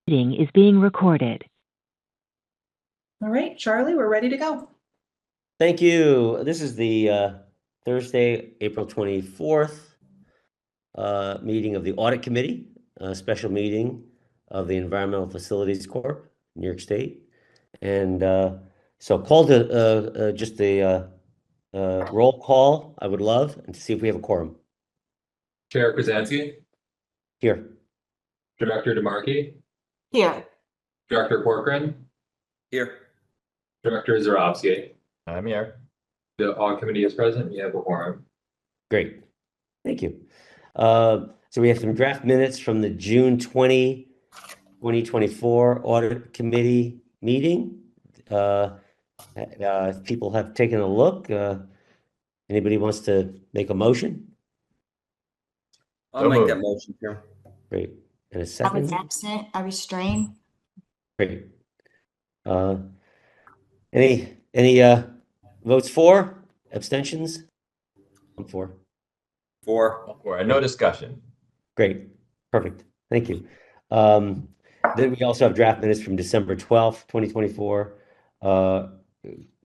Meeting is being recorded. All right, Charlie, we're ready to go. Thank you. This is the Thursday, April 24th meeting of the Audit Committee, a special meeting of the Environmental Facilities Corp, New York State. And so call to just a roll call, I would love, and to see if we have a quorum. Chair Krasansky. Here. Director DeMarchi. Here. Director Corcoran. Here. Director Zarowski. I'm here. The Audit Committee is present. We have a quorum. Great. Thank you. So we have some draft minutes from the June 2024 Audit Committee meeting. If people have taken a look, anybody wants to make a motion? I'll make that motion, Chair. Great. And a I second? was absent. I restrain. Great. Any votes for? Abstentions? I'm for. Four. No discussion. Great. Perfect. Thank you. Then we also have draft minutes from December 12th, 2024.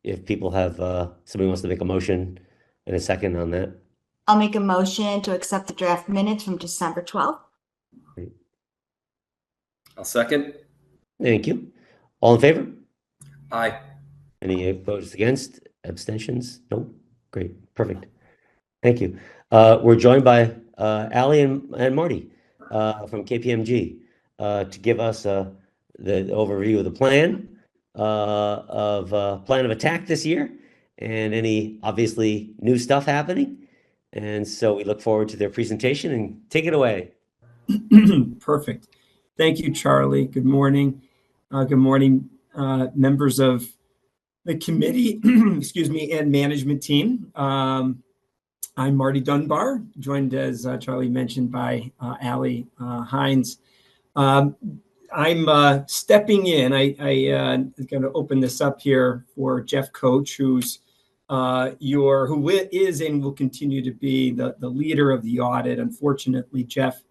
If people have, somebody wants to make a motion and a second on that. I'll make a motion to accept the draft minutes from December 12th. Great. I'll second. Thank you. All in favor? Aye. Any votes against? Abstentions? No? Great. Perfect. Thank you. We're joined by Allie and Marty from KPMG to give us the overview of the plan of attack this year and any obviously new stuff happening. And so we look forward to their presentation, and take it away. Perfect. Thank you, Charlie. Good morning. Good morning, members of the committee, excuse me, and management team. I'm Marty Dunbar, joined, as Charlie mentioned, by Allie Hines. I'm stepping in. I'm going to open this up here for Jeff Coach, who is and will continue to be the leader of the audit. Unfortunately, Jeff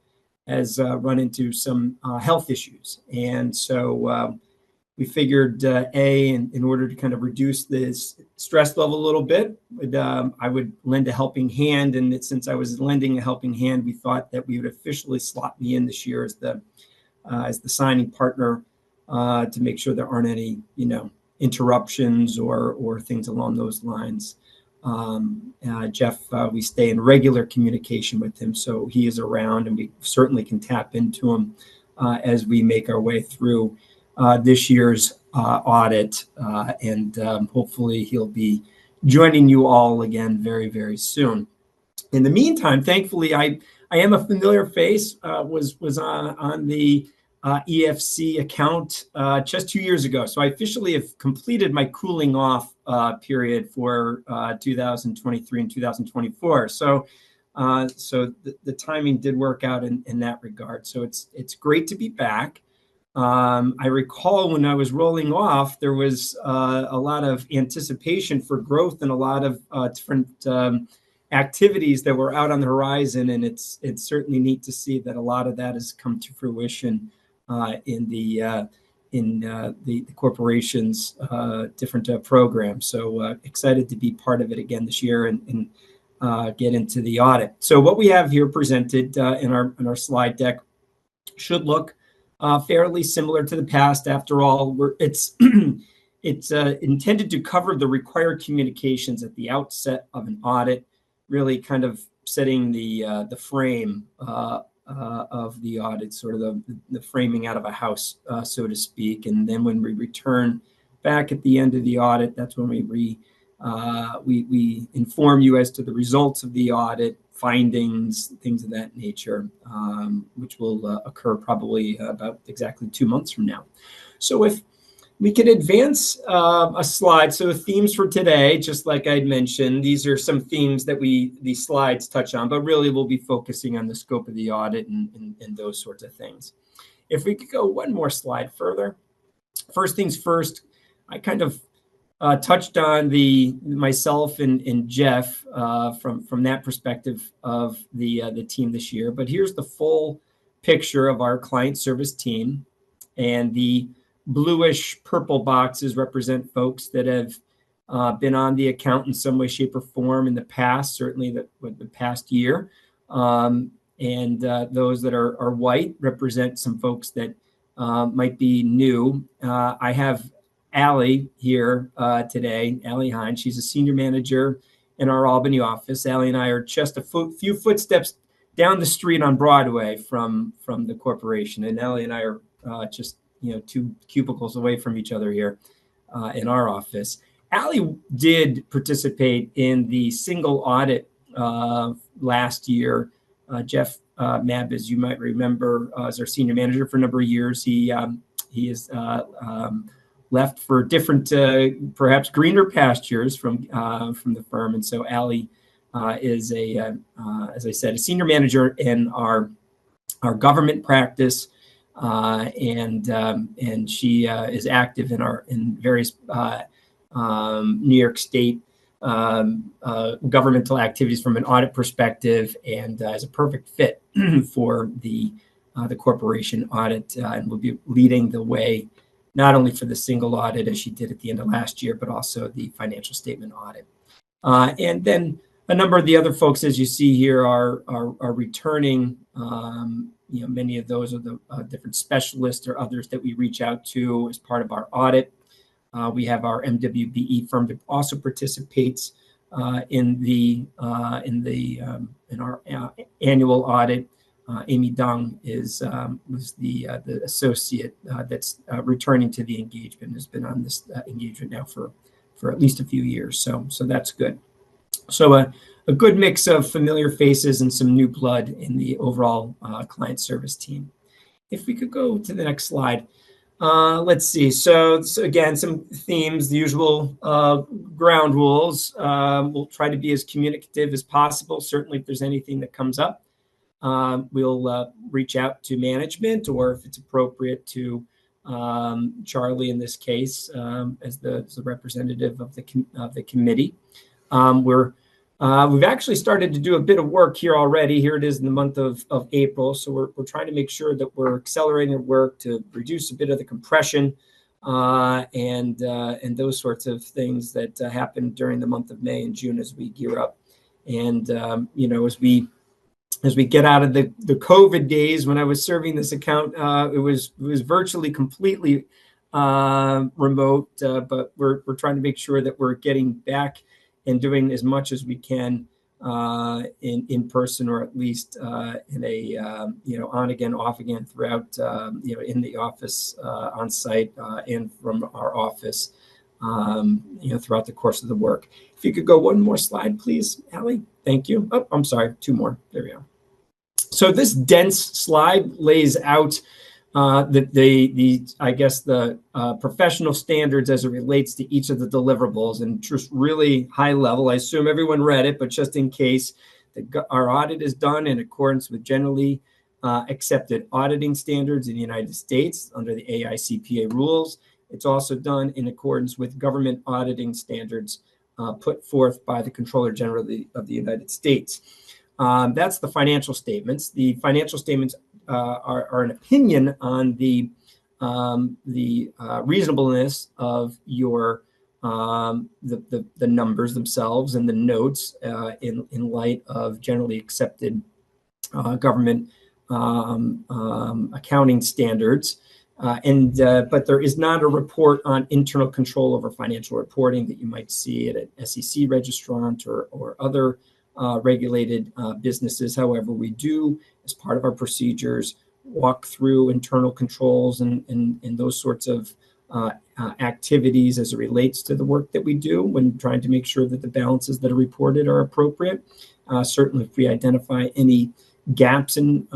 has run into some health issues, and so we figured, in order to kind of reduce this stress level a little bit, I would lend a helping hand. And since I was lending a helping hand, we thought that we would officially slot me in this year as the signing partner to make sure there aren't any, interruptions or things along those lines. Jeff, we stay in regular communication with him, so he is around, and we certainly can tap into him as we make our way through this year's audit, and hopefully he'll be joining you all again very, very soon. In the meantime, thankfully, I am a familiar face. Was on the EFC account just 2 years ago, so I officially have completed my cooling off period for 2023 and 2024. So the timing did work out in that regard. So it's great to be back. I recall when I was rolling off, there was a lot of anticipation for growth and a lot of different activities that were out on the horizon, and it's certainly neat to see that a lot of that has come to fruition in the corporation's different programs. So excited to be part of it again this year and get into the audit. So what we have here presented in our slide deck should look fairly similar to the past. After all, it's intended to cover the required communications at the outset of an audit, really kind of setting the frame of the audit, sort of the framing out of a house, so to speak. And then when we return back at the end of the audit, that's when we inform you as to the results of the audit, findings, things of that nature, which will occur probably about exactly 2 months from now. So if we could advance a slide. So the themes for today, just like I'd mentioned, these are some themes that these slides touch on, but really we'll be focusing on the scope of the audit and those sorts of things. If we could go one more slide further. First things first, I kind of touched on myself and Jeff from that perspective of the team this year. But here's the full picture of our client service team. And the bluish purple boxes represent folks that have been on the account in some way, shape, or form in the past, certainly the past year. And those that are white represent some folks that might be new. I have Allie here today, Allie Hines. She's a senior manager in our Albany office. Allie and I are just a few footsteps down the street on Broadway from the corporation. And Allie and I are just 2 cubicles away from each other here in our office. Allie did participate in the single audit last year. Jeff Mabb, as you might remember, as our senior manager for a number of years. He is left for different, perhaps greener pastures from the firm. And so Allie is as I said, a senior manager in our government practice, and she is active in various New York State governmental activities from an audit perspective, and is a perfect fit for the corporation audit, and will be leading the way not only for the single audit as she did at the end of last year, but also the financial statement audit. And then a number of the other folks, as you see here, are returning. Many of those are the different specialists or others that we reach out to as part of our audit. We have our MWBE firm that also participates in our annual audit. Amy Dung was the associate that's returning to the engagement, has been on this engagement now for at least a few years. So that's good. So a good mix of familiar faces and some new blood in the overall client service team. If we could go to the next slide. Let's see. So again, some themes, the usual ground rules. We'll try to be as communicative as possible. Certainly, if there's anything that comes up, we'll reach out to management, or if it's appropriate to Charlie in this case, as the representative of the committee. We've actually started to do a bit of work here already. Here it is in the month of April. So we're trying to make sure that we're accelerating the work to reduce a bit of the compression and those sorts of things that happen during the month of May and June as we gear up. And as we get out of the COVID days, when I was serving this account, it was virtually completely remote, but we're trying to make sure that we're getting back and doing as much as we can in person, or at least in a on again, off again throughout in the office, on site, and from our office throughout the course of the work. If you could go one more slide, please, Allie. Thank you. Oh, I'm sorry, 2 more. There we go. So this dense slide lays out the professional standards as it relates to each of the deliverables, and just really high level. I assume everyone read it, but just in case, our audit is done in accordance with generally accepted auditing standards in the United States under the AICPA rules. It's also done in accordance with government auditing standards put forth by the Comptroller General of the United States. That's the financial statements. The financial statements are an opinion on the reasonableness of your the numbers themselves and the notes in light of generally accepted government accounting standards. But there is not a report on internal control over financial reporting that you might see at an SEC registrant or other regulated businesses. However, we do, as part of our procedures, walk through internal controls and those sorts of activities as it relates to the work that we do when trying to make sure that the balances that are reported are appropriate. Certainly, if we identify any gaps in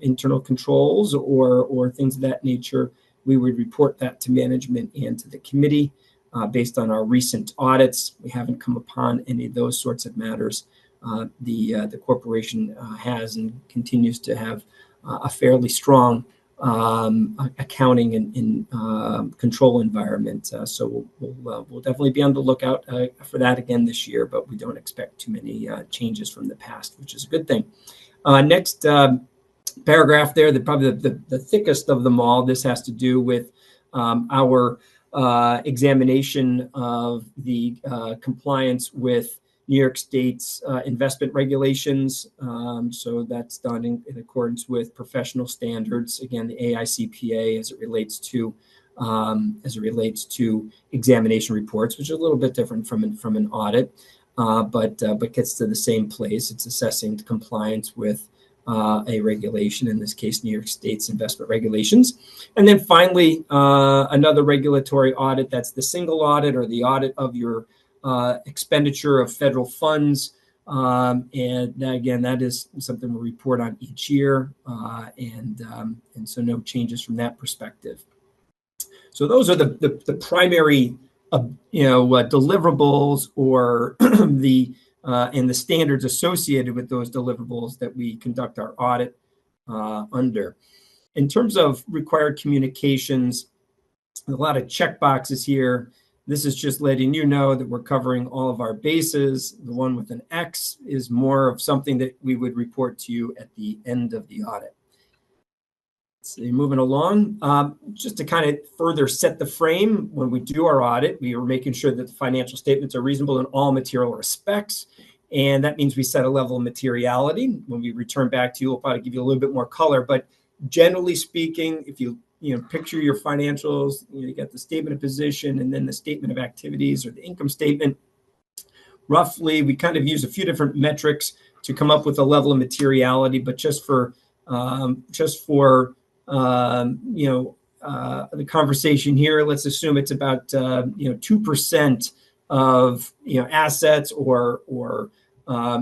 internal controls or things of that nature, we would report that to management and to the committee. Based on our recent audits, we haven't come upon any of those sorts of matters. The corporation has and continues to have a fairly strong accounting and control environment. So we'll definitely be on the lookout for that again this year, but we don't expect too many changes from the past, which is a good thing. Next paragraph there, probably the thickest of them all. This has to do with our examination of the compliance with New York State's investment regulations. So that's done in accordance with professional standards. Again, the AICPA as it relates to examination reports, which is a little bit different from an audit, but gets to the same place. It's assessing compliance with a regulation, in this case, New York State's investment regulations. And then finally, another regulatory audit, that's the single audit or the audit of your expenditure of federal funds. And again, that is something we report on each year. And so no changes from that perspective. So those are the primary, deliverables or and the standards associated with those deliverables that we conduct our audit under. In terms of required communications, a lot of check boxes here. This is just letting you know that we're covering all of our bases. The one with an X is more of something that we would report to you at the end of the audit. So moving along, just to kind of further set the frame, when we do our audit, we are making sure that the financial statements are reasonable in all material respects. And that means we set a level of materiality. When we return back to you, we'll probably give you a little bit more color. But generally speaking, if you picture your financials, you got the statement of position and then the statement of activities or the income statement. Roughly, we kind of use a few different metrics to come up with a level of materiality, but just for the conversation here, let's assume it's about 2% of assets or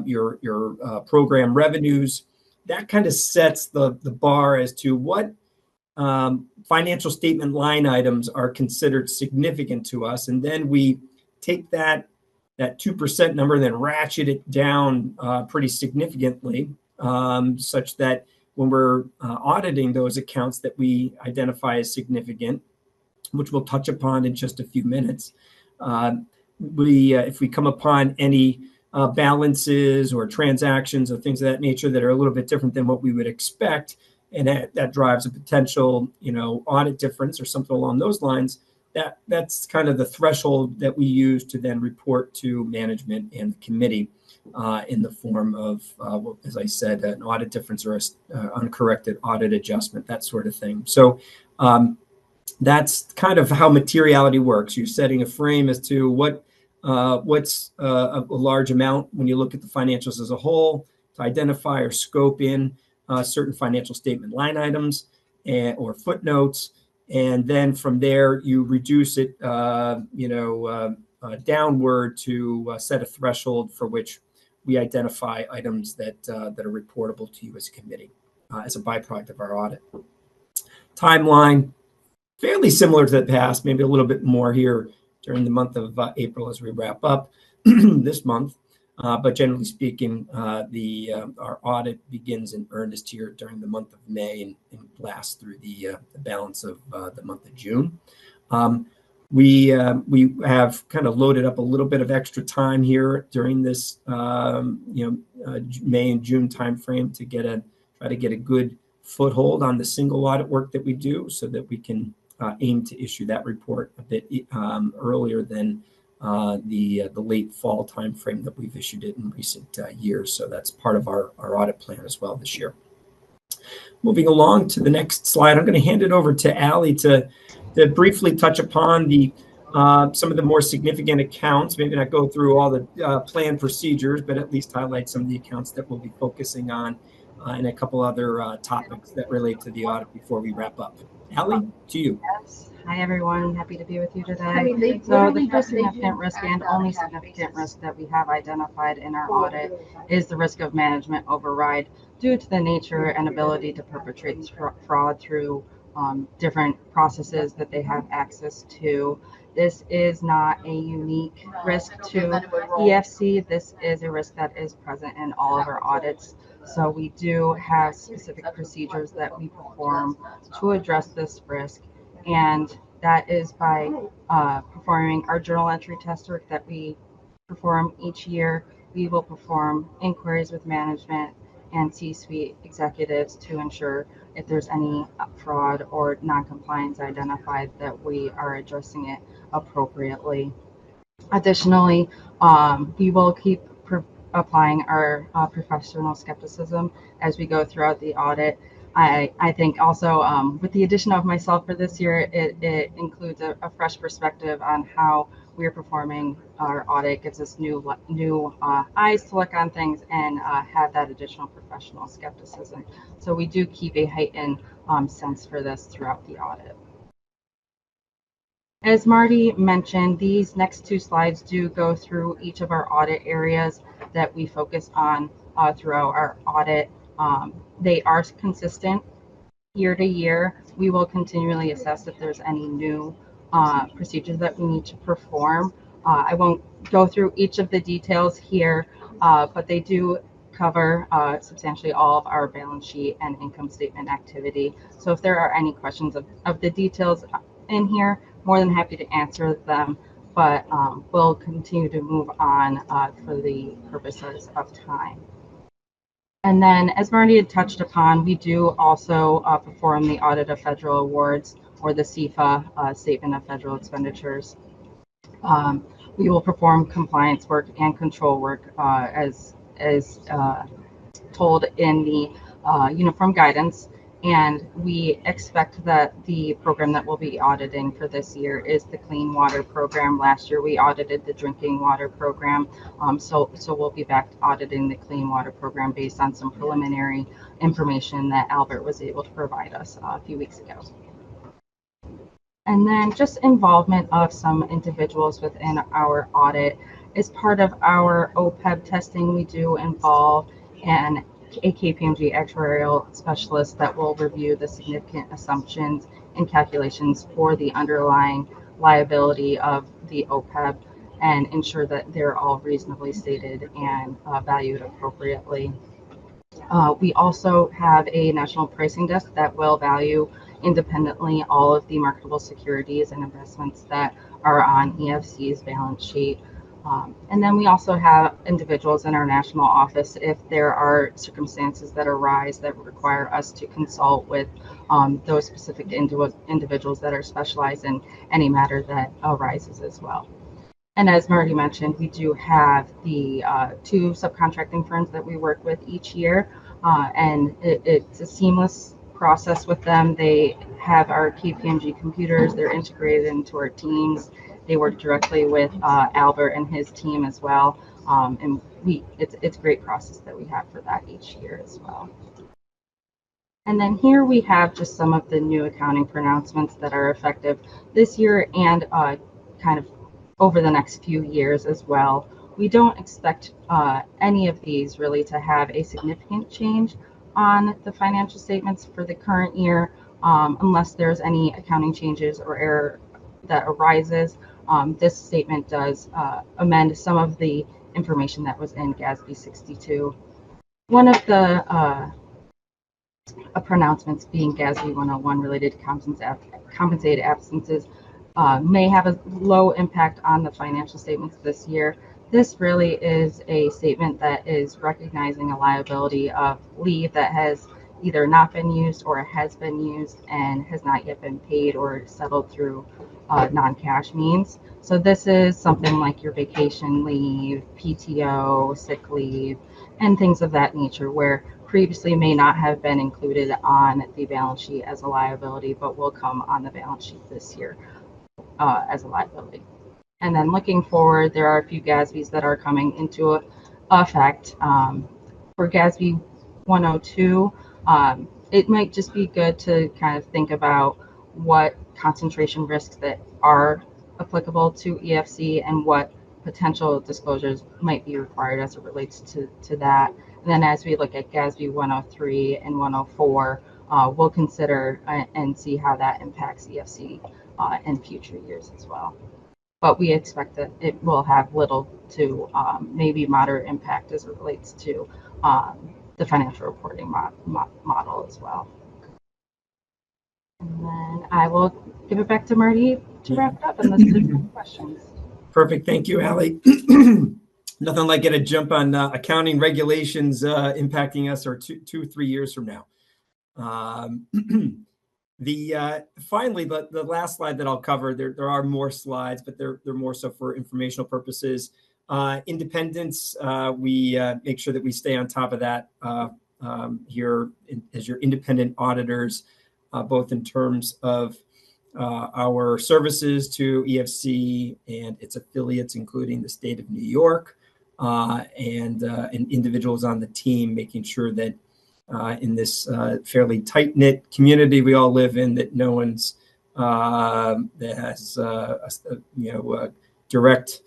your program revenues. That kind of sets the bar as to what financial statement line items are considered significant to us, and then we take that 2% number and then ratchet it down pretty significantly, such that when we're auditing those accounts that we identify as significant, which we'll touch upon in just a few minutes, if we come upon any balances or transactions or things of that nature that are a little bit different than what we would expect, and that drives a potential audit difference or something along those lines, that's kind of the threshold that we use to then report to management and the committee in the form of, as I said, an audit difference or uncorrected audit adjustment, that sort of thing. So that's kind of how materiality works. You're setting a frame as to what's a large amount when you look at the financials as a whole, to identify or scope in certain financial statement line items or footnotes. And then from there, you reduce it, downward to set a threshold for which we identify items that are reportable to you as a committee as a byproduct of our audit. Timeline, fairly similar to the past, maybe a little bit more here during the month of April as we wrap up this month. But generally speaking, our audit begins in earnest here during the month of May and lasts through the balance of the month of June. We have kind of loaded up a little bit of extra time here during this May and June timeframe to try to get a good foothold on the single audit work that we do, so that we can aim to issue that report a bit earlier than the late fall timeframe that we've issued it in recent years. So that's part of our audit plan as well this year. Moving along to the next slide, I'm going to hand it over to Allie to briefly touch upon some of the more significant accounts. Maybe not go through all the planned procedures, but at least highlight some of the accounts that we'll be focusing on and a couple other topics that relate to the audit before we wrap up. Allie, to you. Yes. Hi, everyone. Happy to be with you today. So the first significant risk and only significant risk that we have identified in our audit is the risk of management override due to the nature and ability to perpetrate fraud through different processes that they have access to. This is not a unique risk to EFC. This is a risk that is present in all of our audits. So we do have specific procedures that we perform to address this risk, and that is by performing our journal entry test work that we perform each year. We will perform inquiries with management and C-suite executives to ensure if there's any fraud or non-compliance identified that we are addressing it appropriately. Additionally, we will keep applying our professional skepticism as we go throughout the audit. I think also with the addition of myself for this year, it includes a fresh perspective on how we're performing our audit, gives us new eyes to look on things and have that additional professional skepticism. So we do keep a heightened sense for this throughout the audit. As Marty mentioned, these next two slides do go through each of our audit areas that we focus on throughout our audit. They are consistent year to year. We will continually assess if there's any new procedures that we need to perform. I won't go through each of the details here, but they do cover substantially all of our balance sheet and income statement activity. So if there are any questions of the details in here, more than happy to answer them, but we'll continue to move on for the purposes of time. And then, as Marty had touched upon, we do also perform the Audit of Federal Awards, or the CFA, Statement of Federal Expenditures. We will perform compliance work and control work as told in the uniform guidance. And we expect that the program that we'll be auditing for this year is the Clean Water Program. Last year we audited the Drinking Water Program, so we'll be back auditing the Clean Water Program based on some preliminary information that Albert was able to provide us a few weeks ago. And then just involvement of some individuals within our audit. As part of our OPEB testing, we do involve a KPMG actuarial specialist that will review the significant assumptions and calculations for the underlying liability of the OPEB and ensure that they're all reasonably stated and valued appropriately. We also have a national pricing desk that will value independently all of the marketable securities and investments that are on EFC's balance sheet. And then we also have individuals in our national office if there are circumstances that arise that require us to consult with those specific individuals that are specialized in any matter that arises as well. And as Marty mentioned, we do have the two subcontracting firms that we work with each year, and it's a seamless process with them. They have our KPMG computers, they're integrated into our teams. They work directly with Albert and his team as well, and it's a great process that we have for that each year as well. And then here we have just some of the new accounting pronouncements that are effective this year and kind of over the next few years as well. We don't expect any of these really to have a significant change on the financial statements for the current year, unless there's any accounting changes or error that arises. This statement does amend some of the information that was in GASB 62. One of the pronouncements being GASB 101 related to compensated absences may have a low impact on the financial statements this year. This really is a statement that is recognizing a liability of leave that has either not been used or has been used and has not yet been paid or settled through non-cash means. So this is something like your vacation leave, PTO, sick leave, and things of that nature where previously may not have been included on the balance sheet as a liability, but will come on the balance sheet this year as a liability. And then looking forward, there are a few GASBs that are coming into effect. For GASB 102, it might just be good to kind of think about what concentration risks that are applicable to EFC and what potential disclosures might be required as it relates to that. And then as we look at GASB 103 and 104, we'll consider and see how that impacts EFC in future years as well. But we expect that it will have little to maybe moderate impact as it relates to the financial reporting model as well. And then I will give it back to Marty to wrap it up unless there's any questions. Perfect. Thank you, Allie. Nothing like get a jump on accounting regulations impacting us or 3 years from now. Finally, the last slide that I'll cover, there are more slides, but they're more so for informational purposes. Independence, we make sure that we stay on top of that here as your independent auditors, both in terms of our services to EFC and its affiliates, including the state of New York, and individuals on the team, making sure that in this fairly tight-knit community we all live in, that no one's that has direct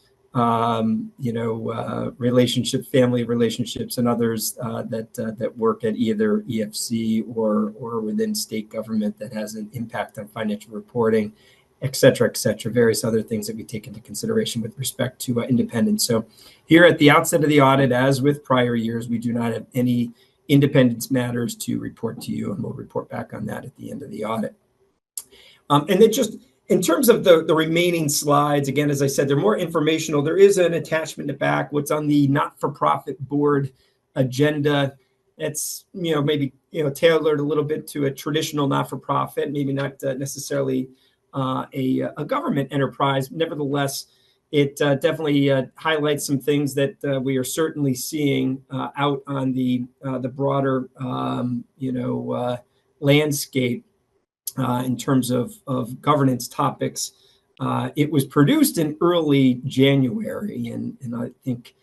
relationship, family relationships, and others that work at either EFC or within state government that has an impact on financial reporting, et cetera, various other things that we take into consideration with respect to independence. So here at the outset of the audit, as with prior years, we do not have any independence matters to report to you, and we'll report back on that at the end of the audit. And then just in terms of the remaining slides, again, as I said, they're more informational. There is an attachment in the back, what's on the not-for-profit board agenda. It's, maybe, tailored a little bit to a traditional not-for-profit, maybe not necessarily a government enterprise. Nevertheless, it definitely highlights some things that we are certainly seeing out on the broader, landscape in terms of governance topics. It was produced in early January, and I think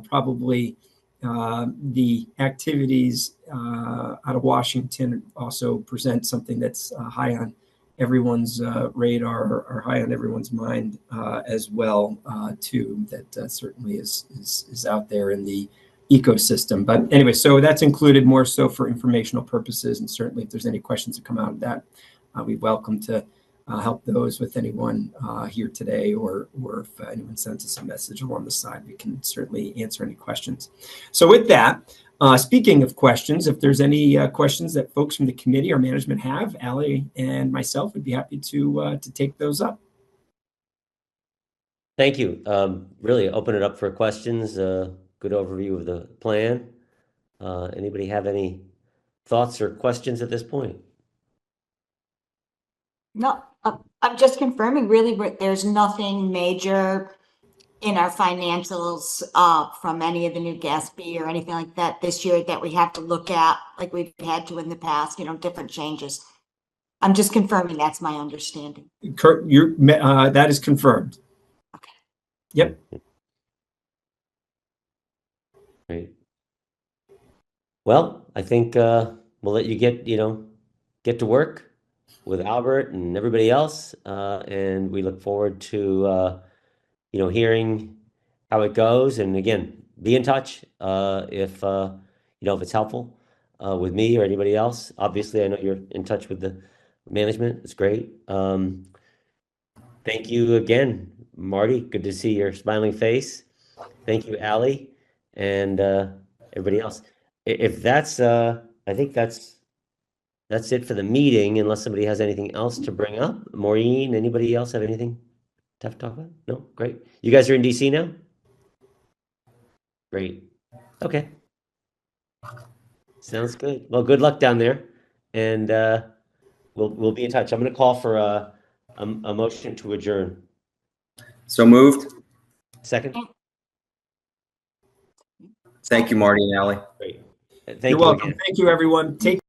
probably the activities out of Washington also present something that's high on everyone's radar, or high on everyone's mind as well, too, that certainly is out there in the ecosystem. But anyway, so that's included more so for informational purposes, and certainly if there's any questions that come out of that, we welcome to help those with anyone here today, or if anyone sends us a message along the side, we can certainly answer any questions. So with that, speaking of questions, if there's any questions that folks from the committee or management have, Ali and myself would be happy to take those up. Thank you. Really open it up for questions. Good overview of the plan. Anybody have any thoughts or questions at this point? No, I'm just confirming, really, there's nothing major in our financials from any of the new GASB or anything like that this year that we have to look at like we've had to in the past, different changes. I'm just confirming that's my understanding. That is confirmed. Okay. Yep. Great. Well, I think we'll let you get to work with Albert and everybody else, and we look forward to hearing how it goes. And again, be in touch if it's helpful with me or anybody else. Obviously, I know you're in touch with the management. It's great. Thank you again, Marty. Good to see your smiling face. Thank you, Ali, and everybody else. If that's, I think that's it for the meeting, unless somebody has anything else to bring up. Maureen, anybody else have anything to talk about? No? Great. You guys are in DC now? Great. Okay. Sounds good. Well, good luck down there, and we'll be in touch. I'm going to call for a motion to adjourn. So moved. Second? Thank you, Marty and Ali. Great. Thank You're you welcome. again. Thank you, everyone. Take